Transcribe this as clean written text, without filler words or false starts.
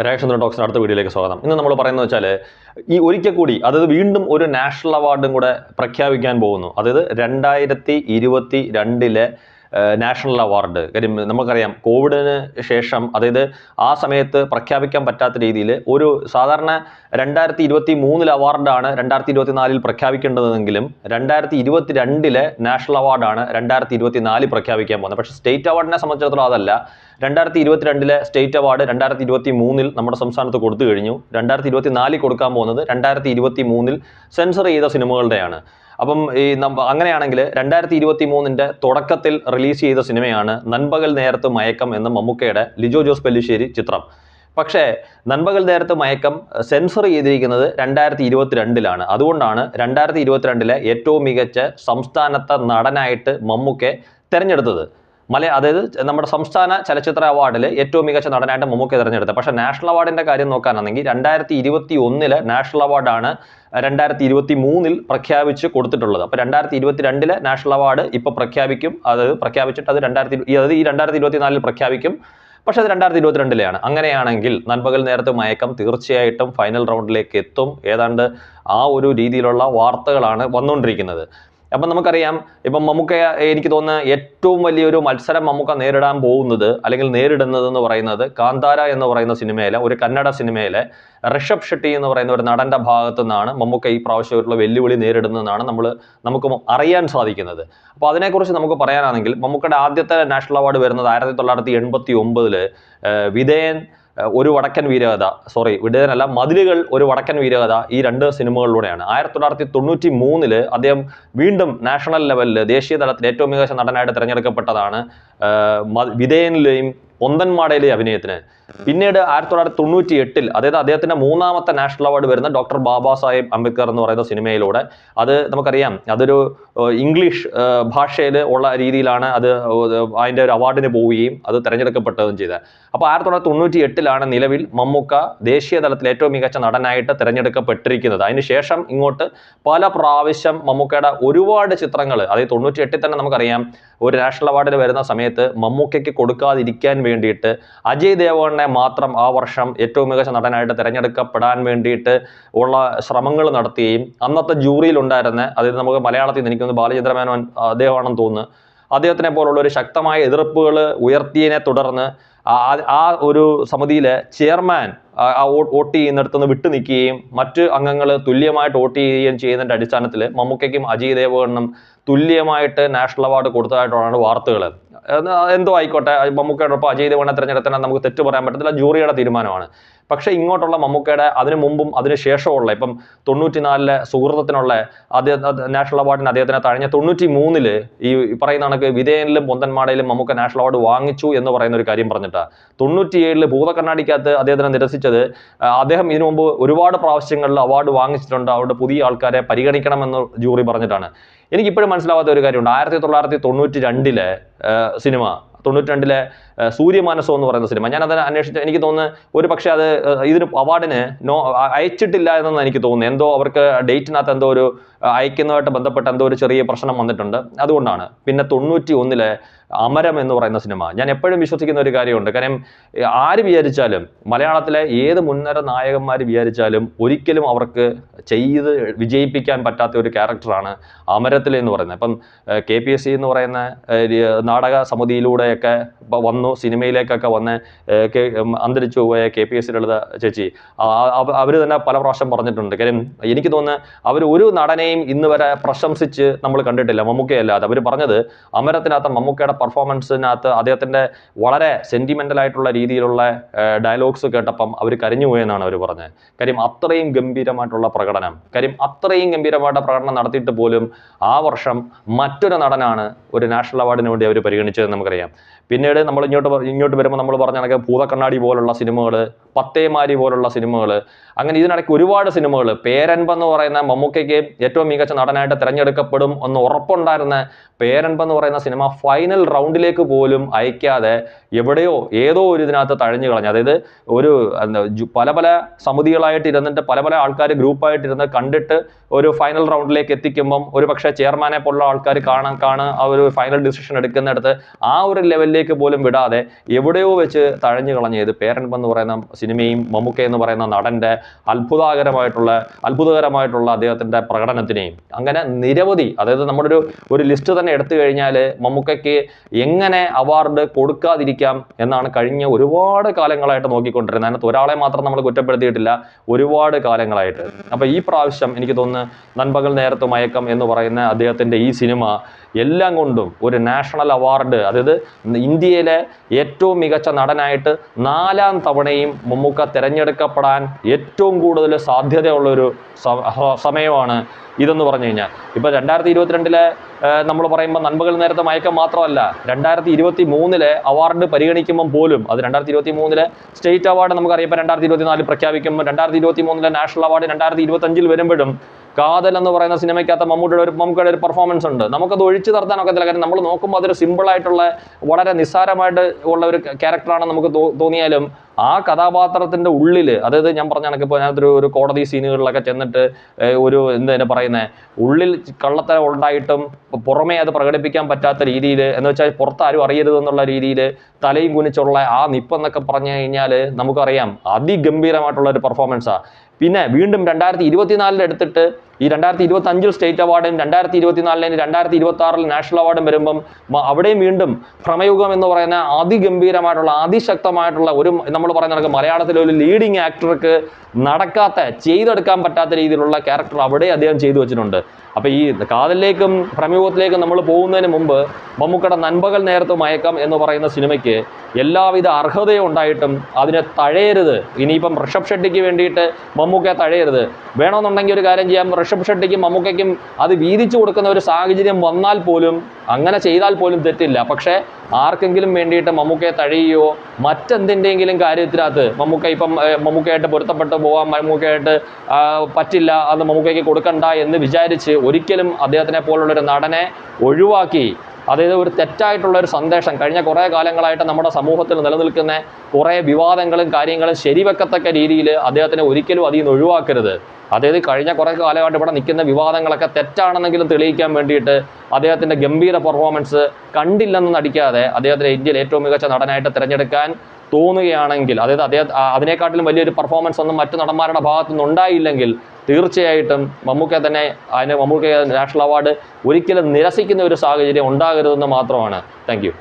രാജേഷ് ടോക്സിന് അടുത്ത വീഡിയോയിലേക്ക് സ്വാഗതം. ഇന്ന് നമ്മൾ പറയുന്നത് വെച്ചാൽ ഈ ഒരിക്കൽ കൂടി അതായത് വീണ്ടും ഒരു നാഷണൽ അവാർഡും കൂടെ പ്രഖ്യാപിക്കാൻ പോകുന്നു. അതായത് 2022 നാഷണൽ അവാർഡ്. കാര്യം നമുക്കറിയാം കോവിഡിന് ശേഷം അതായത് ആ സമയത്ത് പ്രഖ്യാപിക്കാൻ പറ്റാത്ത രീതിയിൽ ഒരു സാധാരണ 2023 അവാർഡാണ് 2024 പ്രഖ്യാപിക്കേണ്ടതെങ്കിലും 2022 നാഷണൽ അവാർഡാണ് 2024 പ്രഖ്യാപിക്കാൻ പോകുന്നത്. പക്ഷേ സ്റ്റേറ്റ് അവാർഡിനെ സംബന്ധിച്ചിടത്തോളം അതല്ല. 2022 സ്റ്റേറ്റ് അവാർഡ് 2023 നമ്മുടെ സംസ്ഥാനത്ത് കൊടുത്തു കഴിഞ്ഞു. 2024 കൊടുക്കാൻ പോകുന്നത് 2023 സെൻസർ ചെയ്ത സിനിമകളുടെയാണ്. അപ്പം അങ്ങനെയാണെങ്കിൽ 2023 തുടക്കത്തിൽ റിലീസ് ചെയ്ത സിനിമയാണ് നൻപകൽ നേരത്ത് മയക്കം എന്ന മമ്മൂക്കയുടെ ലിജോ ജോസ് പെല്ലിശ്ശേരി ചിത്രം. പക്ഷേ നൻപകൽ നേരത്ത് മയക്കം സെൻസർ ചെയ്തിരിക്കുന്നത് 2022 അതുകൊണ്ടാണ് 2022 ഏറ്റവും മികച്ച സംസ്ഥാനത്തെ നടനായിട്ട് മമ്മൂക്കയെ തിരഞ്ഞെടുത്തത്. അതായത് നമ്മുടെ സംസ്ഥാന ചലച്ചിത്ര അവാർഡിൽ ഏറ്റവും മികച്ച നടനായിട്ട് മമ്മൂക്ക തിരഞ്ഞെടുത്തത്. പക്ഷേ നാഷണൽ അവാർഡിന്റെ കാര്യം നോക്കാനാണെങ്കിൽ 2021 നാഷണൽ അവാർഡാണ് 2023 പ്രഖ്യാപിച്ച് കൊടുത്തിട്ടുള്ളത്. അപ്പോൾ 2022 നാഷണൽ അവാർഡ് ഇപ്പോൾ പ്രഖ്യാപിക്കും. അത് പ്രഖ്യാപിച്ചിട്ട് അത് 2024 പ്രഖ്യാപിക്കും. പക്ഷെ അത് 2022 അങ്ങനെയാണെങ്കിൽ നൻപകൽ നേരത്തെ മയക്കം തീർച്ചയായിട്ടും ഫൈനൽ റൗണ്ടിലേക്ക് എത്തും. ഏതാണ്ട് ആ ഒരു രീതിയിലുള്ള വാർത്തകളാണ് വന്നുകൊണ്ടിരിക്കുന്നത്. അപ്പം നമുക്കറിയാം, ഇപ്പം മമ്മൂക്ക എനിക്ക് തോന്നുന്ന ഏറ്റവും വലിയൊരു മത്സരം മമ്മൂക്ക നേരിടാൻ പോകുന്നത് അല്ലെങ്കിൽ നേരിടുന്നത് എന്ന് പറയുന്നത് കാന്താര എന്ന് പറയുന്ന സിനിമയിലെ ഒരു കന്നഡ സിനിമയിലെ ഋഷഭ് ഷെട്ടി എന്ന് പറയുന്ന ഒരു നടന്റെ ഭാഗത്തു നിന്നാണ് മമ്മൂക്ക ഈ പ്രാവശ്യമായിട്ടുള്ള വെല്ലുവിളി നേരിടുന്നതെന്നാണ് നമുക്ക് അറിയാൻ സാധിക്കുന്നത്. അപ്പോൾ അതിനെക്കുറിച്ച് നമുക്ക് പറയാനാണെങ്കിൽ മമ്മൂക്കയുടെ ആദ്യത്തെ നാഷണൽ അവാർഡ് വരുന്നത് 1989 വിധേയൻ ഒരു വടക്കൻ വീരകഥ, വിടയനല്ല മതിലുകൾ ഒരു വടക്കൻ വീരകഥ, ഈ രണ്ട് സിനിമകളിലൂടെയാണ്. 1993 അദ്ദേഹം വീണ്ടും നാഷണൽ ലെവലിൽ ദേശീയ തലത്തിൽ ഏറ്റവും മികച്ച നടനായിട്ട് തിരഞ്ഞെടുക്കപ്പെട്ടതാണ് വിധേയനിലെയും പൊന്തന്മാടയിലെയും അഭിനയത്തിന്. പിന്നീട് 1998 അതായത് അദ്ദേഹത്തിന്റെ മൂന്നാമത്തെ നാഷണൽ അവാർഡ് വരുന്ന ഡോക്ടർ ബാബാ സാഹേബ് അംബേദ്കർ എന്ന് പറയുന്ന സിനിമയിലൂടെ. അത് നമുക്കറിയാം, അതൊരു ഇംഗ്ലീഷ് ഭാഷയിൽ ഉള്ള രീതിയിലാണ് അത് അതിൻ്റെ ഒരു അവാർഡിന് പോവുകയും അത് തിരഞ്ഞെടുക്കപ്പെട്ടതും ചെയ്തത്. അപ്പോൾ 1998 നിലവിൽ മമ്മൂക്ക ദേശീയ തലത്തിൽ ഏറ്റവും മികച്ച നടനായിട്ട് തിരഞ്ഞെടുക്കപ്പെട്ടിരിക്കുന്നത്. അതിനുശേഷം ഇങ്ങോട്ട് പല പ്രാവശ്യം മമ്മൂക്കയുടെ ഒരുപാട് ചിത്രങ്ങൾ, അതായത് 98 തന്നെ നമുക്കറിയാം ഒരു നാഷണൽ അവാർഡിന് വരുന്ന സമയത്ത് മമ്മൂക്കയ്ക്ക് കൊടുക്കാതിരിക്കാൻ വേണ്ടിയിട്ട് അജയ് ദേവഗണിനെ മാത്രം ആ വർഷം ഏറ്റവും മികച്ച നടനായിട്ട് തിരഞ്ഞെടുക്കപ്പെടാൻ വേണ്ടിയിട്ട് ഉള്ള ശ്രമങ്ങൾ നടത്തുകയും അന്നത്തെ ജൂറിയിൽ ഉണ്ടായിരുന്ന, അതായത് നമുക്ക് മലയാളത്തിൽ നിന്ന് എനിക്കൊന്ന് ബാലചന്ദ്ര മേനോൻ അദ്ദേഹമാണെന്ന് തോന്നുന്നു, അദ്ദേഹത്തിനെ പോലുള്ള ഒരു ശക്തമായ എതിർപ്പുകൾ ഉയർത്തിയതിനെ തുടർന്ന് ആ ഒരു സമിതിയിലെ ചെയർമാൻ വോട്ട് ചെയ്യുന്നിടത്തുനിന്ന് വിട്ടു നിൽക്കുകയും മറ്റ് അംഗങ്ങൾ തുല്യമായിട്ട് വോട്ട് ചെയ്യുകയും ചെയ്യുന്നതിൻ്റെ അടിസ്ഥാനത്തിൽ മമ്മൂക്കയ്ക്കും അജയ് ദേവഗണിനും തുല്യമായിട്ട് നാഷണൽ അവാർഡ് കൊടുത്തതായിട്ടാണ് വാർത്തകൾ. എന്തോ ആയിക്കോട്ടെ, മമ്മൂക്കയോടൊപ്പം അജയ് ദേവഗണിനെ തിരഞ്ഞെടുത്താൽ നമുക്ക് തെറ്റ് പറയാൻ പറ്റത്തില്ല, ജൂറിയുടെ തീരുമാനമാണ്. പക്ഷേ ഇങ്ങോട്ടുള്ള മമ്മൂക്കയുടെ അതിനു മുമ്പും അതിന് ശേഷമുള്ള ഇപ്പം 94 സുഹൃത്തത്തിനുള്ള നാഷണൽ അവാർഡിന് അദ്ദേഹത്തിനെ തഴഞ്ഞ 93 ഈ പറയുന്ന കണക്ക് വിധേയനിലും പൊന്തന്മാടയിലും മമ്മൂക്ക നാഷണൽ അവാർഡ് വാങ്ങിച്ചു എന്ന് പറയുന്ന ഒരു കാര്യം പറഞ്ഞിട്ടാണ്. 97 ഭൂതക്കണ്ണാടിക്കകത്ത് അദ്ദേഹത്തിനെ നിരസിച്ചത്. അദ്ദേഹം ഇതിനു മുമ്പ് ഒരുപാട് പ്രാവശ്യങ്ങളിൽ അവാർഡ് വാങ്ങിച്ചിട്ടുണ്ട്, അവിടെ പുതിയ ആൾക്കാരെ പരിഗണിക്കണമെന്ന് ജൂറി പറഞ്ഞിട്ടാണ്. എനിക്കിപ്പോഴും മനസ്സിലാവാത്ത ഒരു കാര്യമുണ്ട്. 1992 സിനിമ, 92 സൂര്യമാനസം എന്ന് പറയുന്ന സിനിമ, ഞാൻ അതിനെ അന്വേഷിച്ച് എനിക്ക് തോന്നുന്നു ഒരു പക്ഷേ അത് ഇതിന് അവാർഡിന് അയച്ചിട്ടില്ല എന്നാണ് എനിക്ക് തോന്നുന്നത്. എന്തോ അവർക്ക് ഡേറ്റിനകത്ത് എന്തോ ഒരു അയക്കുന്നതുമായിട്ട് ബന്ധപ്പെട്ട് എന്തോ ഒരു ചെറിയ പ്രശ്നം വന്നിട്ടുണ്ട്, അതുകൊണ്ടാണ്. പിന്നെ 91 അമരം എന്ന് പറയുന്ന സിനിമ, ഞാൻ എപ്പോഴും വിശ്വസിക്കുന്ന ഒരു കാര്യമുണ്ട്. കാര്യം ആര് വിചാരിച്ചാലും മലയാളത്തിലെ ഏത് മുൻനിര നായകന്മാർ വിചാരിച്ചാലും ഒരിക്കലും അവർക്ക് ചെയ്ത് വിജയിപ്പിക്കാൻ പറ്റാത്ത ഒരു ക്യാരക്ടറാണ് അമരത്തിൽ എന്ന് പറയുന്നത്. ഇപ്പം KPSC എന്ന് പറയുന്ന നാടക സമിതിയിലൂടെയൊക്കെ വന്നു സിനിമയിലേക്കൊക്കെ വന്ന് അന്തരിച്ചു പോയ KPSC ലളിത ചേച്ചി, അവർ തന്നെ പല പ്രാവശ്യം പറഞ്ഞിട്ടുണ്ട്. കാര്യം എനിക്ക് തോന്നുന്നു അവർ ഒരു നടനെയും ഇന്ന് വരെ പ്രശംസിച്ച് നമ്മൾ കണ്ടിട്ടില്ല മമ്മൂക്കയല്ലാതെ. അവർ പറഞ്ഞത് അമരത്തിനകത്ത് മമ്മൂക്കയുടെ പെർഫോമൻസിനകത്ത് അദ്ദേഹത്തിൻ്റെ വളരെ സെന്റിമെന്റൽ ആയിട്ടുള്ള രീതിയിലുള്ള ഡയലോഗ്സ് കേട്ടപ്പം അവർ കരഞ്ഞുപോയെന്നാണ് അവർ പറഞ്ഞത്. കാര്യം അത്രയും ഗംഭീരമായിട്ടുള്ള പ്രകടനം നടത്തിയിട്ട് പോലും ആ വർഷം മറ്റൊരു നടനാണ് ഒരു നാഷണൽ അവാർഡിന് വേണ്ടി അവർ പരിഗണിച്ചതെന്ന് നമുക്കറിയാം. പിന്നീട് നമ്മൾ ഇങ്ങോട്ട് വരുമ്പോൾ നമ്മൾ പറഞ്ഞ കണക്ക് ഭൂതക്കണ്ണാടി പോലുള്ള സിനിമകൾ, പത്തേമാരി പോലുള്ള സിനിമകൾ, അങ്ങനെ ഇതിനിടയ്ക്ക് ഒരുപാട് സിനിമകൾ. പേരൻപ് എന്ന് പറയുന്ന മമ്മൂക്കയ്ക്ക് ഏറ്റവും മികച്ച നടനായിട്ട് തിരഞ്ഞെടുക്കപ്പെടും എന്ന് ഉറപ്പുണ്ടായിരുന്ന പേരൻപ് എന്ന് പറയുന്ന സിനിമ ഫൈനൽ റൗണ്ടിലേക്ക് പോലും അയക്കാതെ എവിടെയോ ഏതോ ഒരു ഇതിനകത്ത് തഴഞ്ഞു കളഞ്ഞു. അതായത് ഒരു പല പല സമിതികളായിട്ട് ഇരുന്നിട്ട് പല ആൾക്കാർ ഗ്രൂപ്പായിട്ടിരുന്ന് കണ്ടിട്ട് ഒരു ഫൈനൽ റൗണ്ടിലേക്ക് എത്തിക്കുമ്പം ഒരു പക്ഷേ ചെയർമാനെ പോലുള്ള ആൾക്കാർ ആ ഒരു ഫൈനൽ ഡിസിഷൻ എടുക്കുന്നിടത്ത് ആ ഒരു ലെവലിലേക്ക് പോലും വിടാതെ എവിടെയോ വെച്ച് തഴഞ്ഞു കളഞ്ഞത് പേരൻപ് എന്ന് പറയുന്ന സിനിമ സിനിമയും മമ്മൂക്ക എന്ന് പറയുന്ന നടൻ്റെ അത്ഭുതകരമായിട്ടുള്ള അദ്ദേഹത്തിൻ്റെ പ്രകടനത്തിനെയും അങ്ങനെ നിരവധി, അതായത് നമ്മുടെ ഒരു ലിസ്റ്റ് തന്നെ എടുത്തു കഴിഞ്ഞാൽ മമ്മൂക്കയ്ക്ക് എങ്ങനെ അവാർഡ് കൊടുക്കാതിരിക്കാം എന്നാണ് കഴിഞ്ഞ ഒരുപാട് കാലങ്ങളായിട്ട് നോക്കിക്കൊണ്ടിരുന്നത്. അതിനകത്ത് ഒരാളെ മാത്രം നമ്മൾ കുറ്റപ്പെടുത്തിയിട്ടില്ല, ഒരുപാട് കാലങ്ങളായിട്ട്. അപ്പോൾ ഈ പ്രാവശ്യം എനിക്ക് തോന്നുന്നു നൻപകൽ നേരത്ത് മയക്കം എന്ന് പറയുന്ന അദ്ദേഹത്തിൻ്റെ ഈ സിനിമ എല്ലാം കൊണ്ടും ഒരു നാഷണൽ അവാർഡ്, അതായത് ഇന്ത്യയിലെ ഏറ്റവും മികച്ച നടനായിട്ട് 4ാം തവണയും മമ്മൂക്ക തിരഞ്ഞെടുക്കപ്പെടാൻ ഏറ്റവും കൂടുതൽ സാധ്യതയുള്ളൊരു സമയമാണ് ഇതെന്ന് പറഞ്ഞു കഴിഞ്ഞാൽ. ഇപ്പോൾ 2022 നമ്മൾ പറയുമ്പോൾ നൻപകൽ നേരത്തെ മയക്കം മാത്രമല്ല, 2023 അവാർഡ് പരിഗണിക്കുമ്പം പോലും, അത് 2023 സ്റ്റേറ്റ് അവാർഡ് നമുക്കറിയാം, ഇപ്പോൾ 2024 പ്രഖ്യാപിക്കുമ്പോൾ 2023 നാഷണൽ അവാർഡ് 2025 വരുമ്പോഴും കാതൽ എന്ന് പറയുന്ന സിനിമയ്ക്കകത്ത് മമ്മൂക്കയുടെ ഒരു പെർഫോമൻസ് ഉണ്ട്. നമുക്കത് ഒഴിച്ചു നിർത്താനൊക്കത്തില്ല. കാര്യം നമ്മൾ നോക്കുമ്പോൾ അതൊരു സിമ്പിളായിട്ടുള്ള വളരെ നിസ്സാരമായിട്ട് ഉള്ള ഒരു ക്യാരക്ടറാണെന്ന് നമുക്ക് തോന്നിയാലും ആ കഥാപാത്രത്തിൻ്റെ ഉള്ളിൽ, അതായത് ഞാൻ പറഞ്ഞ കണക്ക് ഇപ്പോൾ അതിനകത്തൊരു കോടതി സീനുകളിലൊക്കെ ചെന്നിട്ട് ഒരു എന്തിനാ പറയുന്നത്, ഉള്ളിൽ കള്ളത്തരം ഉണ്ടായിട്ടും പുറമേ അത് പ്രകടിപ്പിക്കാൻ പറ്റാത്ത രീതിയിൽ, എന്ന് വെച്ചാൽ പുറത്താരും അറിയരുതെന്നുള്ള രീതിയിൽ തലയും കുനിച്ചുള്ള ആ നിപ്പെന്നൊക്കെ പറഞ്ഞു കഴിഞ്ഞാൽ നമുക്കറിയാം അതിഗംഭീരമായിട്ടുള്ള ഒരു പെർഫോമൻസാണ്. പിന്നെ വീണ്ടും 2024 എടുത്തിട്ട് ഈ 2025 സ്റ്റേറ്റ് അവാർഡും 2024 2026 നാഷണൽ അവാർഡും വരുമ്പം അവിടെയും വീണ്ടും ഭ്രമയുഗം എന്ന് പറയുന്ന അതിഗംഭീരമായിട്ടുള്ള അതിശക്തമായിട്ടുള്ള ഒരു, നമ്മൾ പറയുന്ന കണക്ക് മലയാളത്തിലെ ഒരു ലീഡിങ് ആക്ടർക്ക് ചെയ്തെടുക്കാൻ പറ്റാത്ത രീതിയിലുള്ള ക്യാരക്ടർ അവിടെ അദ്ദേഹം ചെയ്തു വെച്ചിട്ടുണ്ട്. അപ്പോൾ ഈ കാതലിലേക്കും ഭ്രമയുഗത്തിലേക്കും നമ്മൾ പോകുന്നതിന് മുമ്പ് മമ്മൂക്കയുടെ നൻപകൽ നേരത്ത് മയക്കം എന്ന് പറയുന്ന സിനിമയ്ക്ക് എല്ലാവിധ അർഹതയും ഉണ്ടായിട്ടും അതിനെ തഴയരുത്. ഇനിയിപ്പം ഋഷഭ് ഷെട്ടിക്ക് വേണ്ടിയിട്ട് മമ്മൂക്കയെ തഴയരുത്. വേണമെന്നുണ്ടെങ്കിൽ ഒരു കാര്യം ചെയ്യാം, ഋഷഭ് ഷെട്ടിക്കും മമ്മൂക്കയ്ക്കും അത് വീതിച്ചു കൊടുക്കുന്ന ഒരു സാഹചര്യം വന്നാൽ പോലും, അങ്ങനെ ചെയ്താൽ പോലും തെറ്റില്ല. പക്ഷേ ആർക്കെങ്കിലും വേണ്ടിയിട്ട് മമ്മൂക്കയെ തഴയുകയോ മറ്റെന്തിൻ്റെയെങ്കിലും കാര്യത്തിനകത്ത് മമ്മൂക്കയായിട്ട് പൊരുത്തപ്പെട്ട് പോകാൻ മമ്മൂക്കയായിട്ട് പറ്റില്ല, അത് മമ്മൂക്കയ്ക്ക് കൊടുക്കണ്ട എന്ന് വിചാരിച്ച് ഒരിക്കലും അദ്ദേഹത്തിനെ പോലുള്ളൊരു നടനെ ഒഴിവാക്കി, അതായത് ഒരു തെറ്റായിട്ടുള്ള ഒരു സന്ദേശം കഴിഞ്ഞ കുറേ കാലങ്ങളായിട്ട് നമ്മുടെ സമൂഹത്തിൽ നിലനിൽക്കുന്ന കുറേ വിവാദങ്ങളും കാര്യങ്ങളും ശരിവെക്കത്തക്ക രീതിയിൽ അദ്ദേഹത്തിനെ ഒരിക്കലും അതിൽ നിന്ന് ഒഴിവാക്കരുത്. അതായത് കഴിഞ്ഞ കുറേ കാലമായിട്ട് ഇവിടെ നിൽക്കുന്ന വിവാദങ്ങളൊക്കെ തെറ്റാണെന്നെങ്കിലും തെളിയിക്കാൻ വേണ്ടിയിട്ട് അദ്ദേഹത്തിൻ്റെ ഗംഭീര പെർഫോമൻസ് കണ്ടില്ലെന്ന് നടിക്കാതെ അദ്ദേഹത്തിൻ്റെ ഇന്ത്യയിൽ ഏറ്റവും മികച്ച നടനായിട്ട് തിരഞ്ഞെടുക്കാൻ തോന്നുകയാണെങ്കിൽ, അതായത് അതിനെക്കാട്ടിലും വലിയൊരു പെർഫോമൻസ് ഒന്നും മറ്റു നടന്മാരുടെ ഭാഗത്തു നിന്നുണ്ടായില്ലെങ്കിൽ തീർച്ചയായിട്ടും മമ്മൂക്ക നാഷണൽ അവാർഡ് ഒരിക്കലും നിരസിക്കുന്ന ഒരു സാഹചര്യം ഉണ്ടാകരുതെന്ന് മാത്രമാണ്. Thank you.